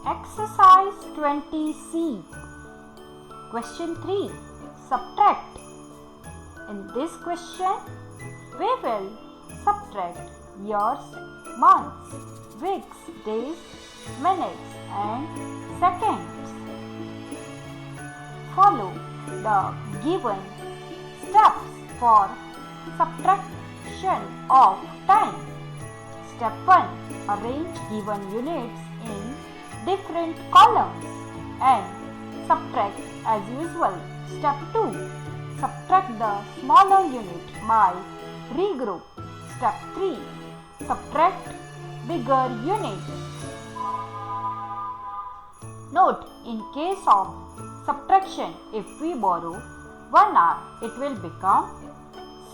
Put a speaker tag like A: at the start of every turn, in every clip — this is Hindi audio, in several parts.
A: Exercise 20C. Question 3. Subtract. In this question, we will subtract years, months, weeks, days, minutes and seconds. Follow the given steps for subtraction of time. Step 1. Arrange given units in different columns and subtract as usual. Step 2. Subtract the smaller unit by regroup. Step 3. Subtract bigger unit. Note, in case of subtraction, if we borrow 1 hour, it will become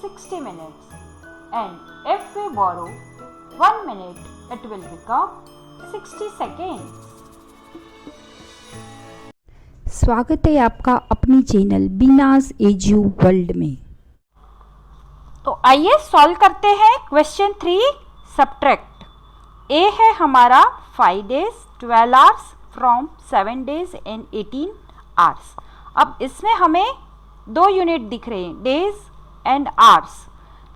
A: 60 minutes. And if we borrow 1 minute, it will become 60 seconds.
B: स्वागत है आपका अपनी चैनल बीनाज एजू वर्ल्ड में।
A: तो आइए सॉल्व करते हैं क्वेश्चन 3 सब्ट्रैक्ट। ए है हमारा 5 days 12 hours from 7 days and 18 hours। अब इसमें हमें 2 यूनिट दिख रहे हैं, डेज एंड आवर्स।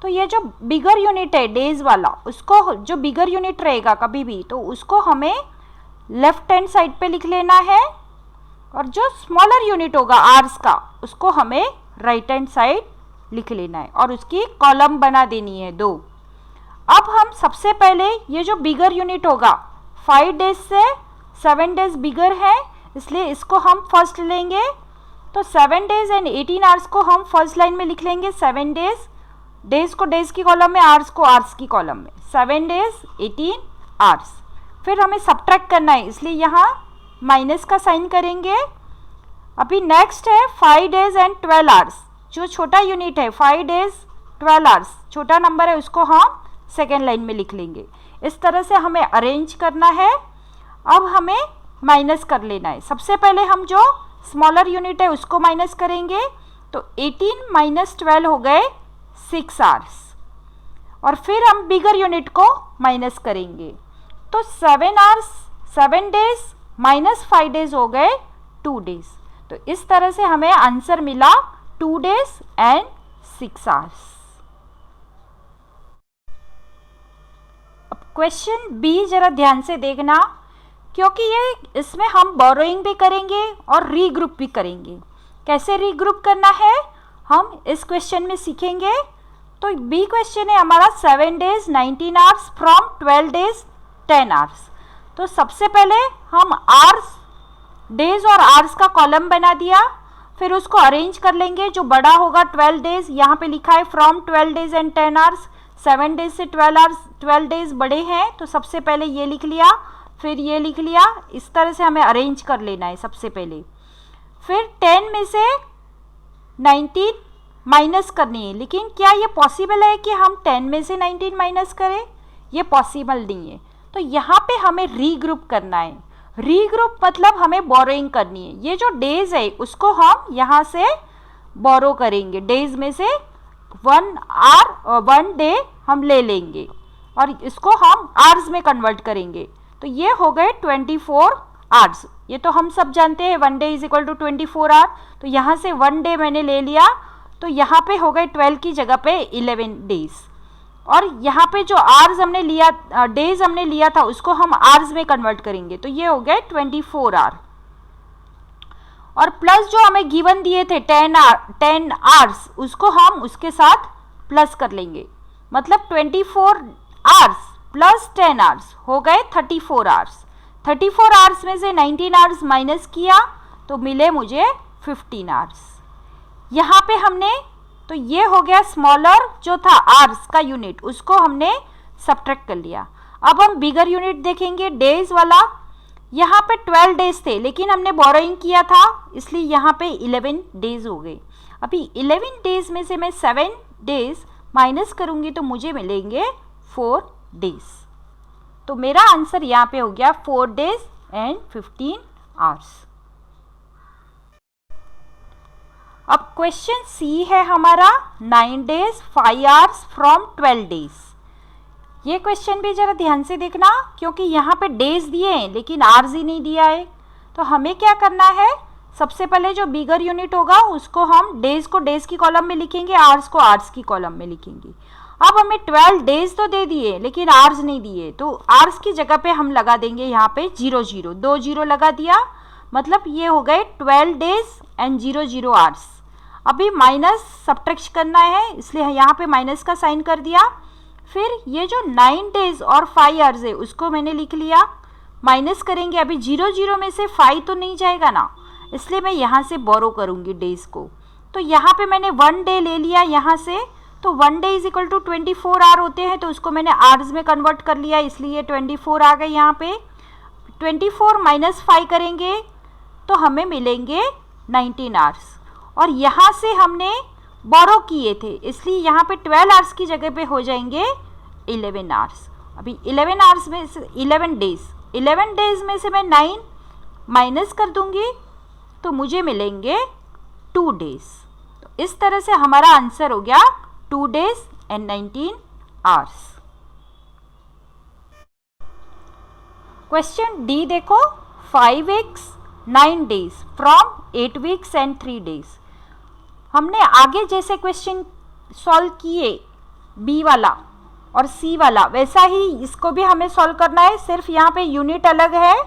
A: तो ये जो बिगर यूनिट है डेज वाला, उसको जो बिगर यूनिट रहेगा कभी भी, तो उसको हमें लेफ्ट हैंड साइड पे लिख लेना है, और जो स्मॉलर यूनिट होगा आवर्स का, उसको हमें राइट हैंड साइड लिख लेना है और उसकी कॉलम बना देनी है 2। अब हम सबसे पहले ये जो बिगर यूनिट होगा 5 days से 7 days बिगर है, इसलिए इसको हम फर्स्ट लेंगे। तो 7 days एंड 18 hours को हम फर्स्ट लाइन में लिख लेंगे 7 days, डेज को डेज की कॉलम में, आवर्स को आवर्स की कॉलम में। 7 days 18 hours। फिर हमें सब्ट्रैक्ट करना है, इसलिए यहाँ माइनस का साइन करेंगे। अभी नेक्स्ट है 5 days एंड 12 hours। जो छोटा यूनिट है 5 days 12 hours, छोटा नंबर है, उसको हम सेकेंड लाइन में लिख लेंगे। इस तरह से हमें अरेंज करना है। अब हमें माइनस कर लेना है। सबसे पहले हम जो स्मॉलर यूनिट है उसको माइनस करेंगे, तो 18 माइनस 12 हो गए 6 hours। और फिर हम बिगर यूनिट को माइनस करेंगे, तो 7 hours 7 days माइनस 5 days हो गए 2 days। तो इस तरह से हमें आंसर मिला 2 days एंड 6 hours। अब क्वेश्चन बी जरा ध्यान से देखना, क्योंकि ये इसमें हम बोरोइंग भी करेंगे और रीग्रुप भी करेंगे। कैसे रीग्रुप करना है हम इस क्वेश्चन में सीखेंगे। तो बी क्वेश्चन है हमारा 7 days 19 hours from 12 days 10 hours। तो सबसे पहले हम आवर्स, डेज और आवर्स का कॉलम बना दिया, फिर उसको अरेंज कर लेंगे। जो बड़ा होगा 12 days, यहाँ पे लिखा है from 12 days and 10 hours। 7 days से 12 hours 12 days बड़े हैं, तो सबसे पहले ये लिख लिया, फिर ये लिख लिया। इस तरह से हमें अरेंज कर लेना है सबसे पहले। फिर 10 में से 19 माइनस करनी है, लेकिन क्या ये पॉसिबल है कि हम 10 में से 19 माइनस करें? ये पॉसिबल नहीं है। तो यहाँ पे हमें रीग्रुप करना है। रीग्रुप मतलब हमें बोरोइंग करनी है। ये जो डेज है उसको हम यहाँ से बोरो करेंगे, डेज में से 1 hour 1 day हम ले लेंगे और इसको हम आवर्स में कन्वर्ट करेंगे। तो ये हो गए 24 hours। ये तो हम सब जानते हैं 1 day is equal to 24 hour। तो यहाँ से 1 day मैंने ले लिया, तो यहाँ पे हो गए 12 की जगह पे 11 days। और यहाँ पे जो आवर्स हमने लिया, डेज हमने लिया था, उसको हम आवर्स में कन्वर्ट करेंगे। तो ये हो गए 24 hour। और प्लस जो हमें गिवन दिए थे 10 hours, उसको हम उसके साथ प्लस कर लेंगे। मतलब 24 hours प्लस 10 hours हो गए 34 hours। 34 hours में से 19 hours माइनस किया तो मिले मुझे 15 hours। यहाँ पे हमने, तो ये हो गया स्मॉलर जो था आवर्स का यूनिट, उसको हमने सब्ट्रैक्ट कर लिया। अब हम बिगर यूनिट देखेंगे, डेज वाला। यहाँ पे 12 days थे, लेकिन हमने बोरोइंग किया था, इसलिए यहाँ पे 11 days हो गए। अभी 11 days में से मैं 7 days माइनस करूँगी तो मुझे मिलेंगे 4 days। तो मेरा आंसर यहाँ पे हो गया 4 days एंड 15 hours। अब क्वेश्चन सी है हमारा 9 days 5 hours फ्रॉम 12 days। ये क्वेश्चन भी ज़रा ध्यान से देखना, क्योंकि यहाँ पे डेज दिए हैं लेकिन आवर्स ही नहीं दिया है। तो हमें क्या करना है, सबसे पहले जो बिगर यूनिट होगा उसको हम डेज को डेज की कॉलम में लिखेंगे, आवर्स को आवर्स की कॉलम में लिखेंगे। अब हमें 12 डेज तो दे दिए लेकिन आवर्स नहीं दिए, तो आवर्स की जगह पे हम लगा देंगे यहाँ पे 0 0, 2 0 लगा दिया, मतलब ये हो गए 12 डेज एंड 0 0 आवर्स। अभी माइनस सब्ट्रैक्ट करना है, इसलिए यहाँ पे माइनस का साइन कर दिया। फिर ये जो 9 डेज और 5 आवर्स है उसको मैंने लिख लिया, माइनस करेंगे। अभी 0 0 में से 5 तो नहीं जाएगा ना, इसलिए मैं यहाँ से बोरो करूँगी डेज को। तो यहाँ पे मैंने 1 डे ले लिया यहाँ से, तो 1 day is equal to 24 hour होते हैं, तो उसको मैंने आवर्स में कन्वर्ट कर लिया, इसलिए 24 आ गए यहाँ पे। 24 माइनस 5 करेंगे तो हमें मिलेंगे 19 आवर्स, और यहाँ से हमने बोरो किए थे इसलिए यहाँ पे 12 आवर्स की जगह पे हो जाएंगे 11 आवर्स। अभी 11 आवर्स में से 11 डेज में से मैं 9 माइनस कर दूंगी तो मुझे मिलेंगे 2 डेज। तो इस तरह से हमारा आंसर हो गया 2 days and 19 hours. Question D देखो, 5 weeks 9 days from 8 weeks and 3 days. हमने आगे जैसे क्वेश्चन सॉल्व किए बी वाला और सी वाला, वैसा ही इसको भी हमें सॉल्व करना है, सिर्फ यहाँ पे यूनिट अलग है।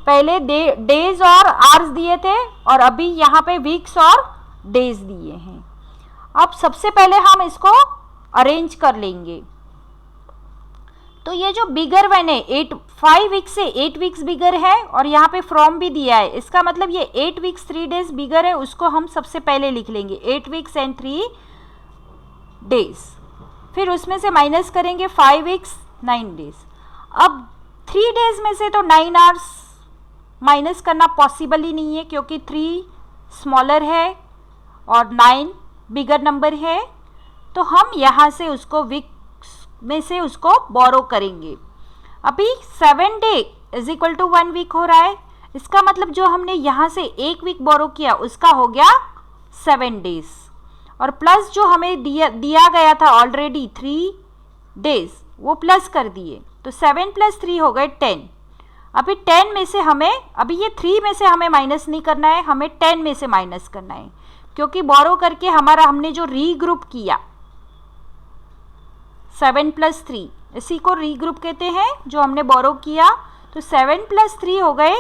A: पहले डेज और आवर्स दिए थे और अभी यहाँ पे वीक्स और डेज दिए हैं। अब सबसे पहले हम इसको अरेंज कर लेंगे। तो ये जो बिगर वन है 5 वीक्स से 8 वीक्स बिगर है, और यहाँ पे फ्रॉम भी दिया है, इसका मतलब ये 8 वीक्स 3 डेज बिगर है, उसको हम सबसे पहले लिख लेंगे 8 वीक्स एंड 3 डेज। फिर उसमें से माइनस करेंगे 5 वीक्स 9 डेज। अब 3 डेज में से तो 9 आवर्स माइनस करना पॉसिबल ही नहीं है, क्योंकि 3 स्मॉलर है और 9 बिगर नंबर है, तो हम यहाँ से उसको वीक्स में से उसको बोरो करेंगे। अभी 7 day is equal to 1 week हो रहा है, इसका मतलब जो हमने यहाँ से 1 वीक बोरो किया उसका हो गया 7 डेज, और प्लस जो हमें दिया गया था ऑलरेडी 3 डेज वो प्लस कर दिए, तो 7 + 3 हो गए 10। अभी 10 में से हमें, अभी ये 3 में से हमें माइनस नहीं करना है, हमें 10 में से माइनस करना है, क्योंकि बोरो करके हमने जो रीग्रुप किया 7 + 3, इसी को रीग्रुप कहते हैं जो हमने बोरो किया। तो 7 + 3 हो गए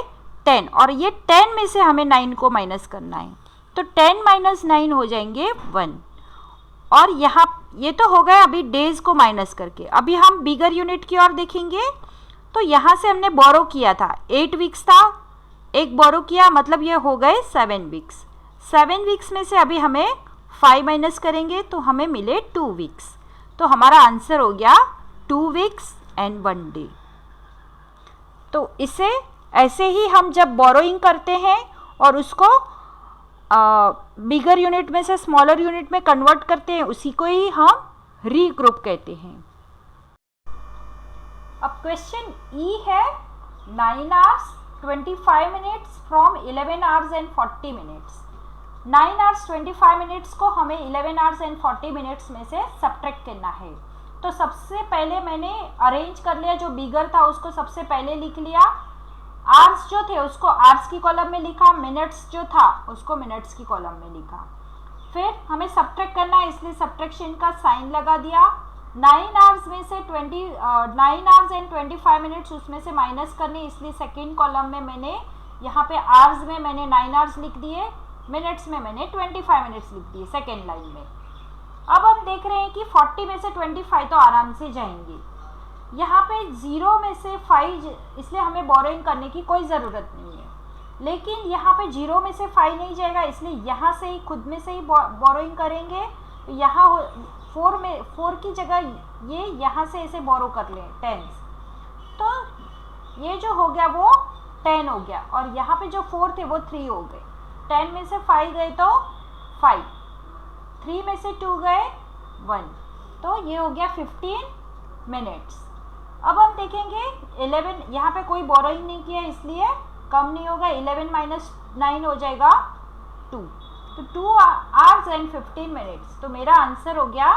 A: 10, और ये 10 में से हमें 9 को माइनस करना है, तो 10 - 9 हो जाएंगे 1। और यहाँ ये तो हो गया अभी डेज को माइनस करके। अभी हम बिगर यूनिट की ओर देखेंगे, तो यहाँ से हमने बोरो किया था 8 वीक्स था, एक बोरो किया, मतलब ये हो गए 7 वीक्स। 7 वीक्स में से अभी हमें 5 माइनस करेंगे तो हमें मिले 2 वीक्स। तो हमारा आंसर हो गया 2 वीक्स एंड 1 डे। तो इसे ऐसे ही हम जब बोरोइंग करते हैं और उसको बिगर यूनिट में से स्मॉलर यूनिट में कन्वर्ट करते हैं, उसी को ही हम रीग्रुप कहते हैं। अब क्वेश्चन ई है 9 hours 25 minutes from 11 hours and 40 minutes. 9 hours 25 minutes को हमें 11 आवर्स एंड 40 मिनट्स में से सब्ट्रैक्ट करना है। तो सबसे पहले मैंने अरेंज कर लिया, जो बिगर था उसको सबसे पहले लिख लिया, आवर्स जो थे उसको आवर्स की कॉलम में लिखा, मिनट्स जो था उसको मिनट्स की कॉलम में लिखा। फिर हमें सब्ट्रैक्ट करना है, इसलिए सब्ट्रैक्शन का साइन लगा दिया। 9 आवर्स में से 9 आवर्स एंड 25 मिनट्स उसमें से माइनस करने, इसलिए सेकेंड कॉलम में मैंने यहाँ पे आवर्स में मैंने 9 आवर्स लिख दिए, मिनट्स में मैंने 25 मिनट्स लिख दिए सेकेंड लाइन में। अब हम देख रहे हैं कि 40 में से 25 तो आराम से जाएंगे, यहाँ पे 0 में से 5, इसलिए हमें बोरोइंग करने की कोई ज़रूरत नहीं है। लेकिन यहाँ पे 0 में से 5 नहीं जाएगा, इसलिए यहाँ से ही खुद में से ही बोरोइंग करेंगे। तो यहाँ 4 की जगह ये यहाँ से ऐसे बोरो कर लें 10, तो ये जो हो गया वो 10 हो गया, और यहाँ पे जो 4 थे वो 3 हो गए। 10 में से 5 गए तो 5, 3 में से 2 गए 1, तो ये हो गया 15 मिनट्स। अब हम देखेंगे 11, यहाँ पे कोई बोरोइंग नहीं किया इसलिए कम नहीं होगा, 11 - 9 हो जाएगा 2, तो 2 आवर्स एंड 15 मिनट्स। तो मेरा आंसर हो गया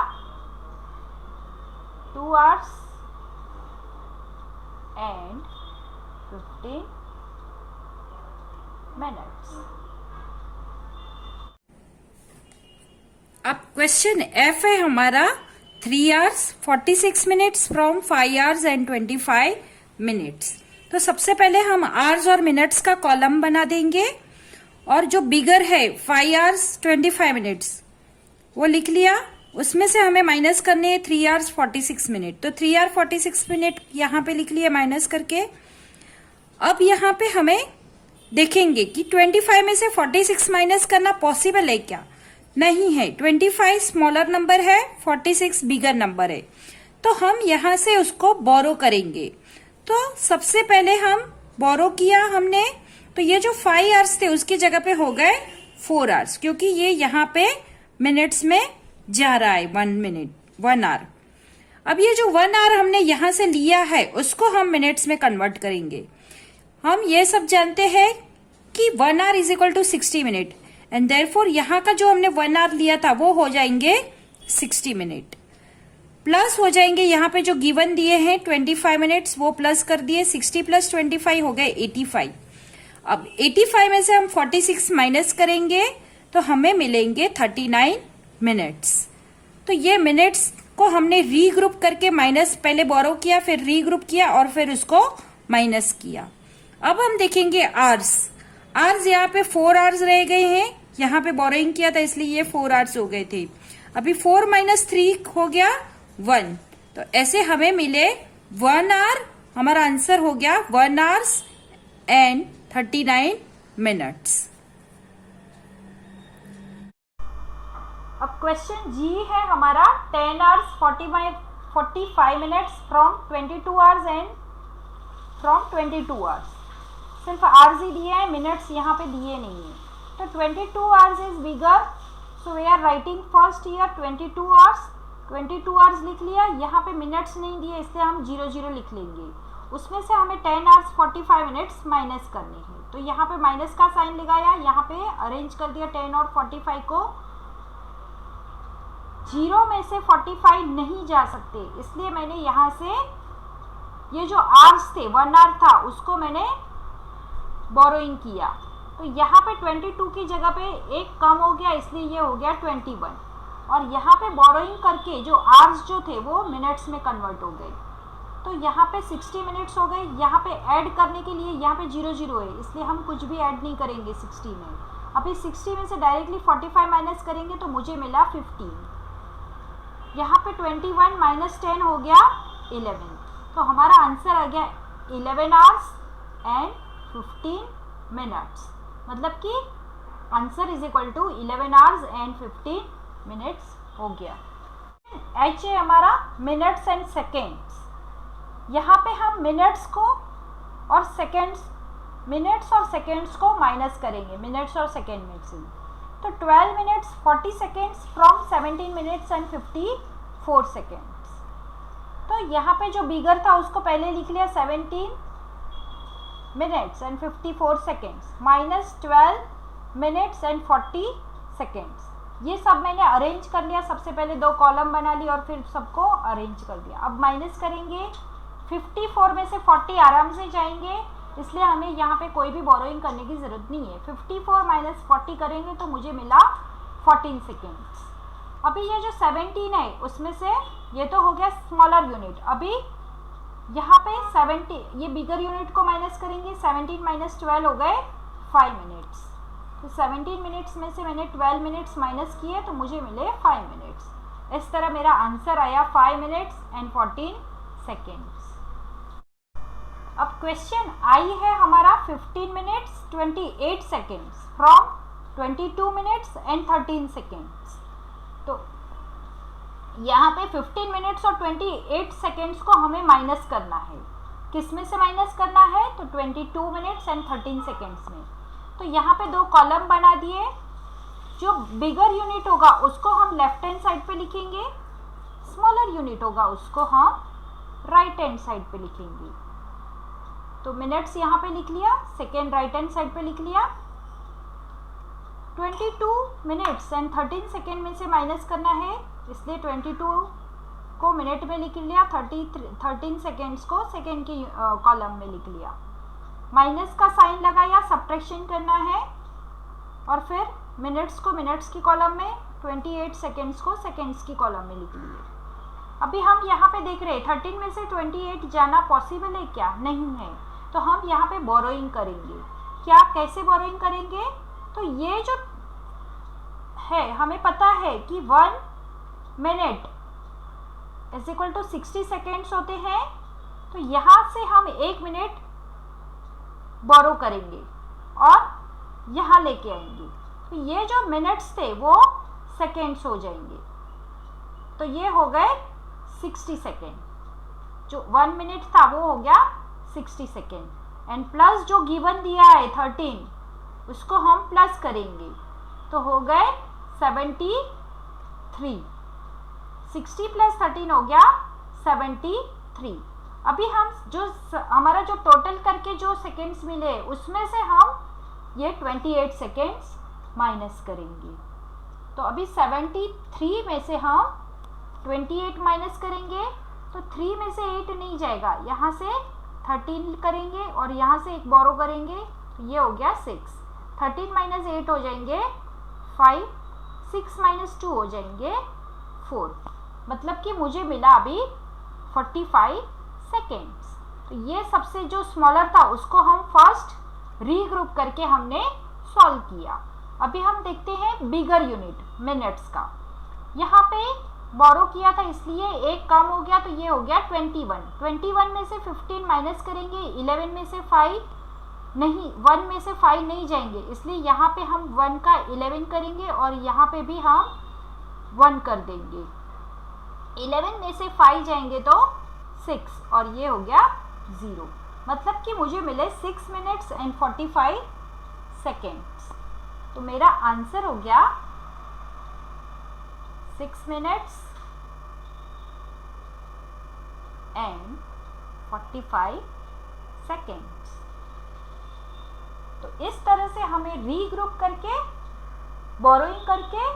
A: 2 आवर्स and 15 minutes. अब क्वेश्चन एफ है हमारा 3 hours 46 minutes from 5 hours and 25 minutes. तो सबसे पहले हम आवर्स और मिनट्स का कॉलम बना देंगे और जो बिगर है 5 hours 25 minutes वो लिख लिया. उसमें से हमें माइनस करने हैं 3 hours 46 minutes. तो 3 hours 46 minutes यहाँ पे लिख लिया माइनस करके. अब यहाँ पे हमें देखेंगे कि 25 में से 46 माइनस करना पॉसिबल है क्या? नहीं है. 25 स्मॉलर नंबर है, 46 बिगर नंबर है. तो हम यहाँ से उसको बोरो करेंगे. तो सबसे पहले हम बोरो किया हमने, तो ये जो 5 hours थे उसकी जगह पे हो गए 4 hours, क्योंकि ये यहाँ पे मिनट्स में जा रहा है 1 minute 1 hour. अब ये जो 1 hour हमने यहां से लिया है उसको हम मिनट्स में कन्वर्ट करेंगे. हम ये सब जानते हैं कि 1 hour is equal to 60 minute and therefore यहाँ का जो हमने 1 hour लिया था वो हो जाएंगे 60 minute. प्लस हो जाएंगे यहाँ पे जो गिवन दिए हैं 25 minutes वो प्लस कर दिए. 60 प्लस 25 हो गए 85. अब 85 में से हम 46 माइनस करेंगे तो हमें मिलेंगे 39 मिनट्स. तो ये मिनट्स को हमने रीग्रुप करके माइनस पहले बोरो किया, फिर रीग्रुप किया और फिर उसको माइनस किया. अब हम देखेंगे आवर्स. आवर्स यहाँ पे 4 hours रह गए हैं, यहाँ पे बोरोइंग किया था इसलिए ये 4 hours हो गए थे. अभी 4 - 3 हो गया 1. तो ऐसे हमें मिले 1 hour. हमारा आंसर हो गया 1 hours and 39 minutes. अब क्वेश्चन जी है हमारा 10 hours 45 minutes from 22 hours and from 22 hours. सिर्फ आवर्स ही दिए हैं, मिनट्स यहाँ पे दिए नहीं है. तो 22 hours is bigger, so we are writing first year 22 hours. 22 hours लिख लिया. यहाँ पे मिनट्स नहीं दिए इसलिए हम 0 लिख लेंगे. उसमें से हमें 10 hours 45 minutes माइनस करने हैं. तो यहाँ पे माइनस का साइन लगाया, यहाँ पे अरेंज कर दिया 10 और 45 को. 0 में से 45 नहीं जा सकते, इसलिए मैंने यहाँ से ये जो आवर्स थे 1 hour था उसको मैंने बोरोइंग किया. तो यहाँ पे 22 की जगह पे एक कम हो गया इसलिए ये हो गया 21. और यहाँ पे बोरोइंग करके जो आवर्स जो थे वो मिनट्स में कन्वर्ट हो गए. तो यहाँ पे 60 मिनट्स हो गए. यहाँ पे ऐड करने के लिए यहाँ पे 0 है इसलिए हम कुछ भी ऐड नहीं करेंगे 60 में. अभी 60 में से डायरेक्टली 45 माइनस करेंगे तो मुझे मिला 15. यहाँ पे 21 माइनस 10 हो गया 11. तो हमारा आंसर आ गया 11 hours एंड 15 minutes. मतलब कि answer is equal to 11 hours and 15 minutes हो गया. एच है हमारा मिनट्स एंड सेकेंड्स. यहाँ पे हम मिनट्स को और सेकेंड्स, मिनट्स और सेकेंड्स को माइनस करेंगे मिनट्स और सेकेंड में से. तो 12 minutes 40 seconds from 17 minutes and 54 seconds. तो यहाँ पे जो बिगर था उसको पहले लिख लिया 17 minutes and 54 seconds minus 12 minutes and 40 seconds. ये सब मैंने अरेंज कर लिया. सबसे पहले 2 कॉलम बना ली और फिर सबको अरेंज कर दिया. अब माइनस करेंगे. 54 में से 40 आराम से जाएंगे इसलिए हमें यहाँ पे कोई भी बोरोइंग करने की ज़रूरत नहीं है. 54 - 40 करेंगे तो मुझे मिला 14 seconds. अभी ये जो 17 है उसमें से ये तो हो गया स्मॉलर यूनिट. अभी यहाँ पे 70 ये बिगर यूनिट को माइनस करेंगे. 17 - 12 हो गए 5 minutes. तो 17 minutes में से मैंने 12 minutes माइनस किए तो मुझे मिले 5 minutes. इस तरह मेरा आंसर आया 5 minutes एंड 14 seconds. अब क्वेश्चन आई है हमारा 15 minutes 28 seconds from 22 minutes and 13 seconds. तो यहाँ पे 15 minutes और 28 seconds को हमें माइनस करना है. किस में से माइनस करना है? तो 22 minutes एंड 13 seconds में. तो यहाँ पे 2 कॉलम बना दिए. जो बिगर यूनिट होगा उसको हम लेफ्ट हैंड साइड पे लिखेंगे, स्मॉलर यूनिट होगा उसको हम राइट हैंड साइड पे लिखेंगे. तो मिनट्स यहाँ पे लिख लिया, सेकेंड राइट हैंड साइड पे लिख लिया. 22 minutes एंड 13 सेकेंड में से माइनस करना है इसलिए 22 को मिनट में लिख लिया, 13 सेकेंड्स को सेकेंड की कॉलम में लिख लिया, माइनस का साइन लगाया, सब्ट्रैक्शन करना है, और फिर मिनट्स को मिनट्स की कॉलम में, 28 सेकेंड्स को सेकेंड्स की कॉलम में लिख लिए। अभी हम यहाँ पे देख रहे हैं 13 में से 28 जाना पॉसिबल है क्या? नहीं है, तो हम यहाँ पे बोरोइंग करेंगे। क्या, कैसे बोरोइंग करेंगे? तो ये जो है हमें पता है कि 1 minute is equal to 60 seconds होते हैं, तो यहाँ से हम 1 मिनट बोरो करेंगे और यहाँ लेके आएंगे, तो ये जो मिनट्स थे वो सेकेंड्स हो जाएंगे, तो ये हो गए 60 सेकेंड। जो 1 मिनट था वो हो गया 60 सेकेंड, एंड प्लस जो गिवन दिया है 13 उसको हम प्लस करेंगे, तो हो गए 73। 60 प्लस 13 हो गया 73। अभी हम जो हमारा जो टोटल करके जो सेकेंड्स मिले उसमें से हम ये 28 सेकेंड्स माइनस करेंगे। तो अभी 73 में से हम 28 माइनस करेंगे, तो 3 में से 8 नहीं जाएगा, यहाँ से 13 करेंगे और यहाँ से एक बोरो करेंगे, तो ये हो गया 6। 13 माइनस 8 हो जाएंगे 5, 6 माइनस 2 हो जाएंगे 4, मतलब कि मुझे मिला अभी 45 सेकेंड्स। तो ये सबसे जो स्मॉलर था उसको हम फर्स्ट रीग्रुप करके हमने सॉल्व किया। अभी हम देखते हैं बिगर यूनिट मिनट्स का। यहाँ पे बोरो किया था इसलिए एक कम हो गया, तो ये हो गया 21 में से 15 माइनस करेंगे, 11 में से 5 नहीं, 1 में से 5 नहीं जाएंगे, इसलिए यहाँ पे हम 1 का 11 करेंगे और यहाँ पे भी हम 1 कर देंगे। 11 में से 5 जाएंगे तो 6 और ये हो गया 0, मतलब कि मुझे मिले 6 मिनट्स एंड 45 सेकेंड्स। तो मेरा आंसर हो गया 6 मिनट्स एंड 45 सेकेंड्स। तो इस तरह से हमें रीग्रुप करके बोरोइंग करके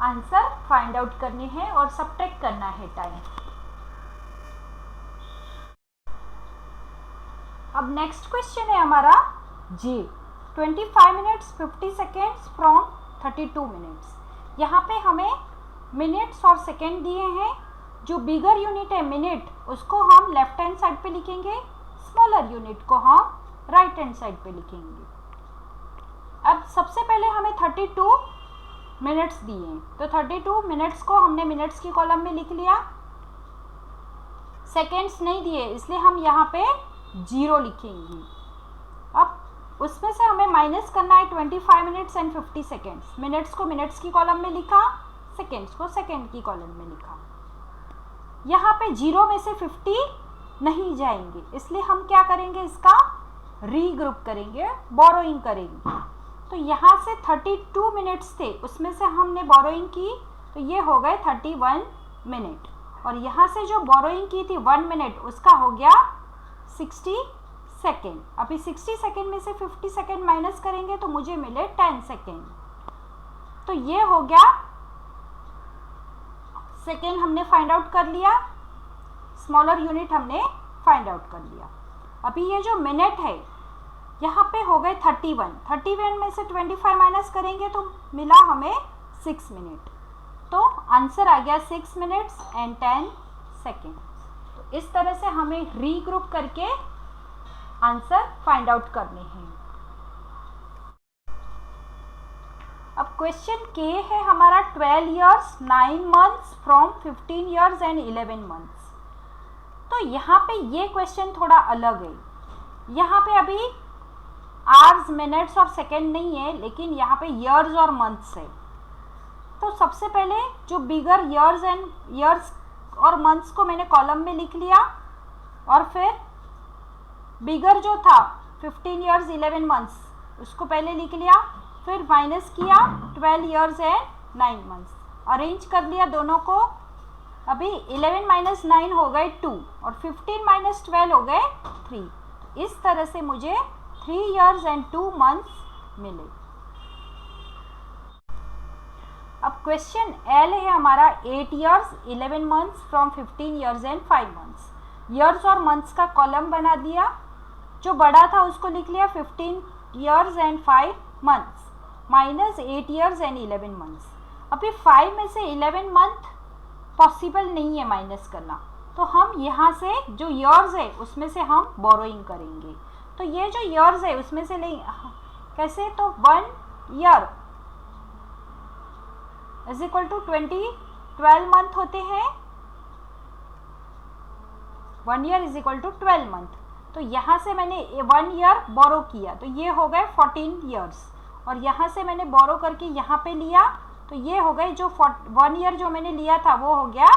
A: आंसर फाइंड आउट करने हैं और सब्ट्रैक्ट करना है टाइम। अब नेक्स्ट क्वेश्चन है हमारा जी, 25 मिनट्स 50 सेकेंड्स फ्रॉम 32 मिनट्स। यहाँ पे हमें मिनट्स और सेकेंड दिए हैं। जो बिगर यूनिट है मिनट उसको हम लेफ्ट हैंड साइड पे लिखेंगे, स्मॉलर यूनिट को हम राइट हैंड साइड पे लिखेंगे। अब सबसे पहले हमें 32 मिनट्स दिए हैं, तो 32 मिनट्स को हमने मिनट्स की कॉलम में लिख लिया। सेकेंड्स नहीं दिए इसलिए हम यहाँ पे 0 लिखेंगे। अब उसमें से हमें माइनस करना है 25 मिनट्स एंड 50 सेकेंड्स। मिनट्स को मिनट्स की कॉलम में लिखा, सेकेंड्स को सेकेंड की कॉलम में लिखा। यहाँ पे 0 में से 50 नहीं जाएंगे, इसलिए हम क्या करेंगे, इसका रीग्रुप करेंगे, बोरोइंग करेंगे। तो यहाँ से 32 मिनट्स थे उसमें से हमने बोरोइंग की, तो ये हो गए 31 मिनट, और यहाँ से जो बोरोइंग की थी 1 मिनट उसका हो गया 60 सेकेंड। अभी 60 सेकेंड में से 50 सेकेंड माइनस करेंगे तो मुझे मिले 10 सेकेंड। तो ये हो गया सेकेंड हमने फाइंड आउट कर लिया, स्मॉलर यूनिट हमने फाइंड आउट कर लिया। अभी ये जो मिनट है यहाँ पे हो गए 31 में से 25 माइनस करेंगे तो मिला हमें 6 मिनट। तो आंसर आ गया 6 मिनट्स एंड 10 सेकेंड। तो इस तरह से हमें रीग्रुप करके आंसर फाइंड आउट करने हैं। अब क्वेश्चन के है हमारा 12 years 9 months from 15 years and 11 months. तो यहाँ पे ये क्वेश्चन थोड़ा अलग है। यहाँ पे अभी आवर्स मिनट्स और सेकेंड नहीं है, लेकिन यहाँ पे ईयर्स और मंथ्स है। तो सबसे पहले जो बिगर ईयर्स और मंथ्स को मैंने कॉलम में लिख लिया, और फिर बिगर जो था 15 इयर्स 11 मंथ्स उसको पहले लिख लिया, फिर माइनस किया 12 इयर्स एंड 9 मंथ्स, अरेंज कर लिया दोनों को। अभी 11 माइनस 9 हो गए 2 और 15 माइनस 12 हो गए 3। इस तरह से मुझे 3 इयर्स एंड 2 मंथ्स मिले। अब क्वेश्चन एल है हमारा 8 years 11 months from 15 years and 5 months। Years और मंथ्स का कॉलम बना दिया, जो बड़ा था उसको लिख लिया 15 years and 5 months minus 8 years and 11 months। अभी 5 में से 11 मंथ पॉसिबल नहीं है माइनस करना, तो हम यहाँ से जो ईयर्स है उसमें से हम बोरोइंग करेंगे। तो ये जो ईयर्स है उसमें से ले कैसे, तो 1 year is equal to 12 month होते हैं। 1 year is equal to 12 month. तो यहाँ से मैंने 1 year बोरो किया तो ये हो गए 14 years, और यहाँ से मैंने बोरो करके यहाँ पे लिया तो ये हो गए जो 1 year जो मैंने लिया था वो हो गया,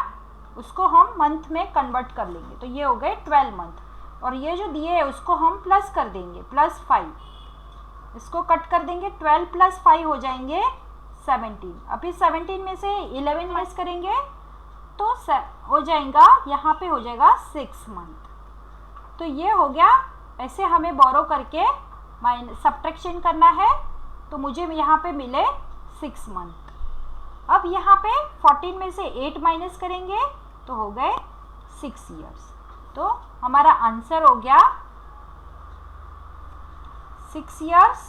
A: उसको हम मंथ में कन्वर्ट कर लेंगे तो ये हो गए 12 मंथ। और ये जो दिए है उसको हम प्लस कर देंगे, +5, इसको कट कर देंगे, 12 + 5 हो जाएंगे 17। अभी 17 में से 11 माइनस करेंगे तो हो जाएगा, यहाँ पे हो जाएगा 6 मंथ। तो ये हो गया। ऐसे हमें बोरो करके सब्ट्रैक्शन करना है तो मुझे यहाँ पे मिले 6 मंथ। अब यहाँ पे 14 में से 8 माइनस करेंगे तो हो गए 6 years। तो हमारा आंसर हो गया 6 years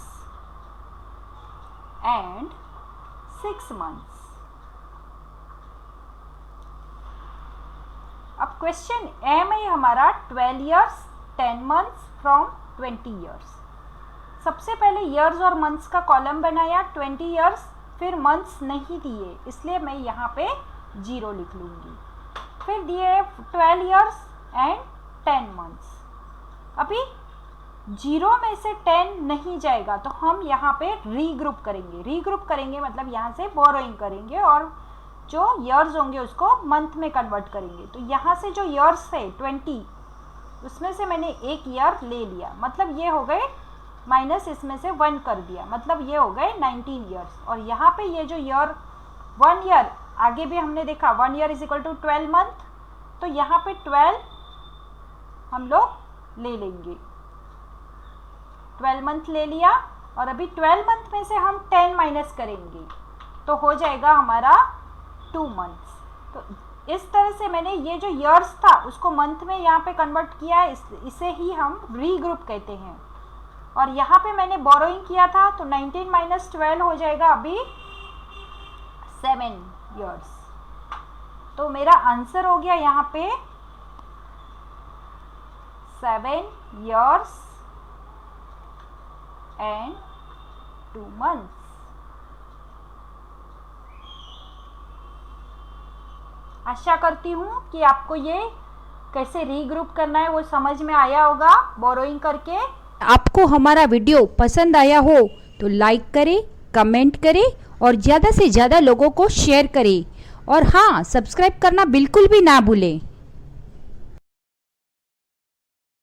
A: एंड 6 months। अब क्वेश्चन एम है हमारा 12 years 10 months फ्रॉम 20 years। सबसे पहले ईयर्स और मंथ्स का कॉलम बनाया, 20 years, फिर मंथ्स नहीं दिए इसलिए मैं यहाँ पे 0 लिख लूँगी। फिर दिए 12 years एंड 10 months। अभी 0 में से 10 नहीं जाएगा तो हम यहाँ पे रीग्रुप करेंगे मतलब यहाँ से बोरोइंग करेंगे और जो ईयर्स होंगे उसको मंथ में कन्वर्ट करेंगे। तो यहाँ से जो ईयर्स है 20, उसमें से मैंने एक ईयर ले लिया, मतलब ये हो गए, माइनस इसमें से 1 कर दिया, मतलब ये हो गए 19 years। और यहाँ पे ये जो ईयर 1 year, आगे भी हमने देखा 1 year is equal to 12 month, तो यहाँ पे 12 हम लोग ले लेंगे, 12 मंथ ले लिया। और अभी 12 मंथ में से हम 10 माइनस करेंगे तो हो जाएगा हमारा 2 months। तो इस तरह से मैंने ये जो ईयर्स था उसको मंथ में यहाँ पे कन्वर्ट किया है, इसे ही हम रीग्रुप कहते हैं। और यहाँ पे मैंने बोरोइंग किया था तो 19 - 12 हो जाएगा अभी 7 years। तो मेरा आंसर हो गया यहाँ पे 7 years एंड 2 months। आशा करती हूँ कि आपको ये कैसे रीग्रुप करना है वो समझ में आया होगा बोरोइंग करके।
B: आपको हमारा वीडियो पसंद आया हो तो लाइक करें, कमेंट करें और ज़्यादा से ज़्यादा लोगों को शेयर करें। और हाँ, सब्सक्राइब करना बिल्कुल भी ना भूलें।